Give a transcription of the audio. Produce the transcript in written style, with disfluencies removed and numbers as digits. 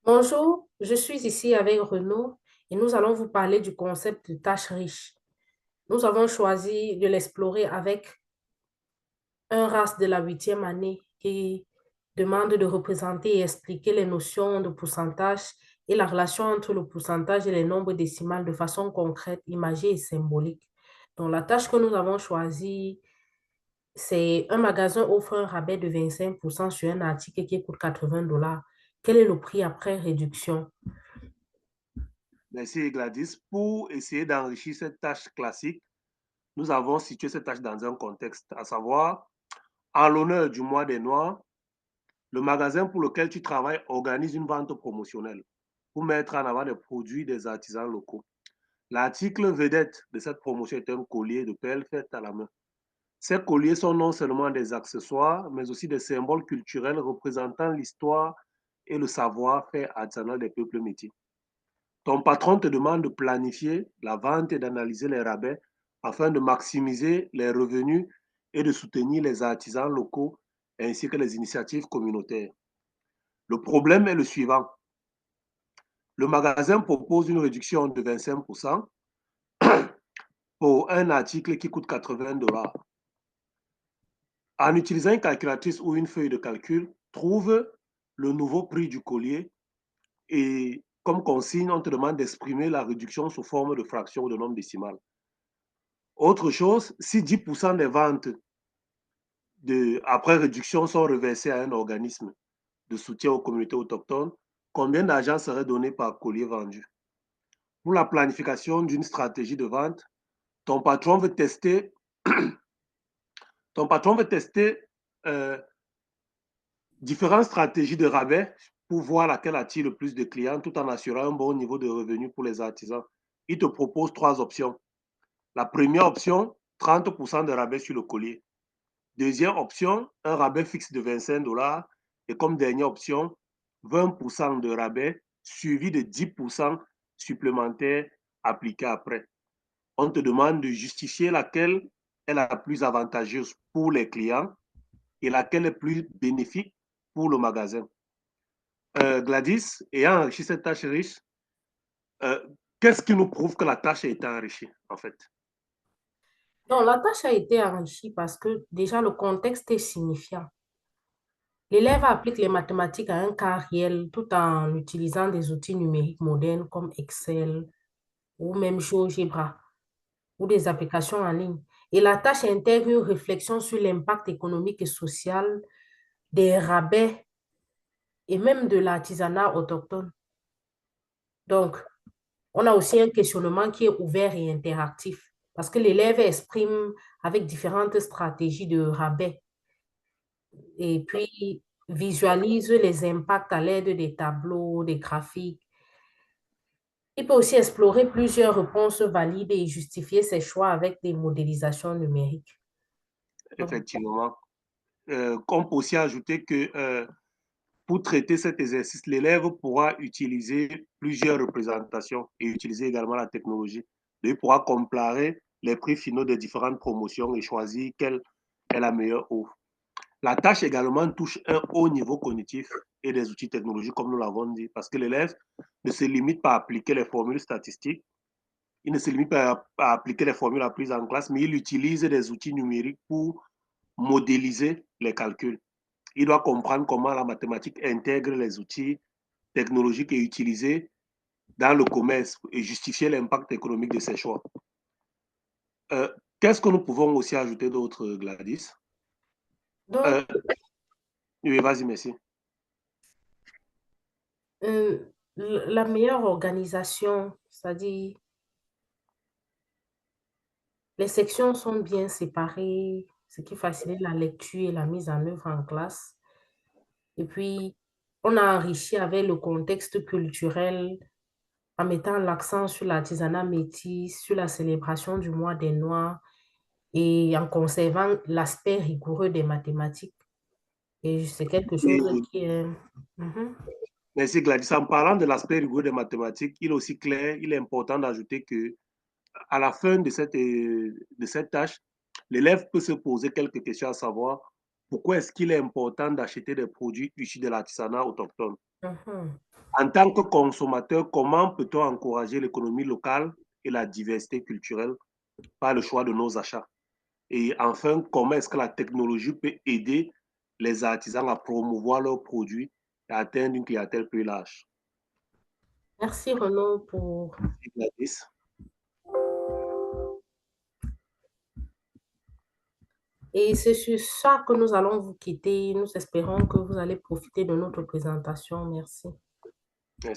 Bonjour, je suis ici avec Renaud et nous allons vous parler du concept de tâche riche. Nous avons choisi de l'explorer avec un RAS de la huitième année qui demande de représenter et expliquer les notions de pourcentage et la relation entre le pourcentage et les nombres décimales de façon concrète, imagée et symbolique. Donc, la tâche que nous avons choisie, c'est un magasin offre un rabais de 25% sur un article qui coûte 80 $. Quel est le prix après réduction? Merci Gladys. Pour essayer d'enrichir cette tâche classique, nous avons situé cette tâche dans un contexte, à savoir, en l'honneur du mois des Noirs, le magasin pour lequel tu travailles organise une vente promotionnelle pour mettre en avant les produits des artisans locaux. L'article vedette de cette promotion est un collier de perles fait à la main. Ces colliers sont non seulement des accessoires, mais aussi des symboles culturels représentant l'histoire et le savoir-faire artisanal des peuples métis. Ton patron te demande de planifier la vente et d'analyser les rabais afin de maximiser les revenus et de soutenir les artisans locaux ainsi que les initiatives communautaires. Le problème est le suivant. Le magasin propose une réduction de 25% pour un article qui coûte 80 $. En utilisant une calculatrice ou une feuille de calcul, trouve le nouveau prix du collier et comme consigne, on te demande d'exprimer la réduction sous forme de fraction ou de nombre décimal. Autre chose, si 10% des ventes après réduction sont reversées à un organisme de soutien aux communautés autochtones, combien d'argent serait donné par collier vendu? Pour la planification d'une stratégie de vente, ton patron veut tester, ton patron veut tester euh, différentes stratégies de rabais pour voir laquelle attire le plus de clients tout en assurant un bon niveau de revenu pour les artisans. Il te propose trois options. La première option, 30% de rabais sur le collier. Deuxième option, un rabais fixe de 25 $. Et comme dernière option, 20% de rabais suivi de 10% supplémentaires appliqués après. On te demande de justifier laquelle est la plus avantageuse pour les clients et laquelle est plus bénéfique pour le magasin. Gladys, ayant enrichi cette tâche riche, euh, qu'est-ce qui nous prouve que la tâche a été enrichie en fait? Donc, la tâche a été enrichie parce que déjà le contexte est signifiant. L'élève applique les mathématiques à un cas réel tout en utilisant des outils numériques modernes comme Excel ou même GeoGebra ou des applications en ligne. Et la tâche intègre une réflexion sur l'impact économique et social des rabais et même de l'artisanat autochtone. Donc, on a aussi un questionnement qui est ouvert et interactif parce que l'élève exprime avec différentes stratégies de rabais et puis visualise les impacts à l'aide des tableaux, des graphiques. Il peut aussi explorer plusieurs réponses valides et justifier ses choix avec des modélisations numériques. Donc, Effectivement. On peut aussi ajouter que pour traiter cet exercice, l'élève pourra utiliser plusieurs représentations et utiliser également la technologie. Il pourra comparer les prix finaux des différentes promotions et choisir quelle est la meilleure offre. La tâche également touche un haut niveau cognitif et des outils technologiques, comme nous l'avons dit, parce que l'élève ne se limite pas à appliquer les formules statistiques, il ne se limite pas à appliquer les formules apprises en classe, mais il utilise des outils numériques pour modéliser les calculs. Il doit comprendre comment la mathématique intègre les outils technologiques et utilisés dans le commerce et justifier l'impact économique de ses choix. Euh, Qu'est-ce que nous pouvons aussi ajouter d'autre, Gladys? donc euh, Oui, vas-y, merci. la meilleure organisation, c'est-à-dire les sections sont bien séparées, ce qui facilite la lecture et la mise en œuvre en classe. Et puis, on a enrichi avec le contexte culturel en mettant l'accent sur l'artisanat métis, sur la célébration du mois des Noirs et en conservant l'aspect rigoureux des mathématiques. Et c'est quelque chose Et qui est... Mhm. merci, Gladys. En parlant de l'aspect rigoureux des mathématiques, il est aussi clair, il est important d'ajouter que à la fin de cette tâche, l'élève peut se poser quelques questions à savoir pourquoi est-ce qu'il est important d'acheter des produits issus de l'artisanat autochtone? Mhm. En tant que consommateur, comment peut-on encourager l'économie locale et la diversité culturelle par le choix de nos achats? Et enfin, comment est-ce que la technologie peut aider les artisans à promouvoir leurs produits et à atteindre une clientèle plus large? Merci Renaud pour... Merci Gladys. Et c'est sur ça que nous allons vous quitter. Nous espérons que vous allez profiter de notre présentation. Merci.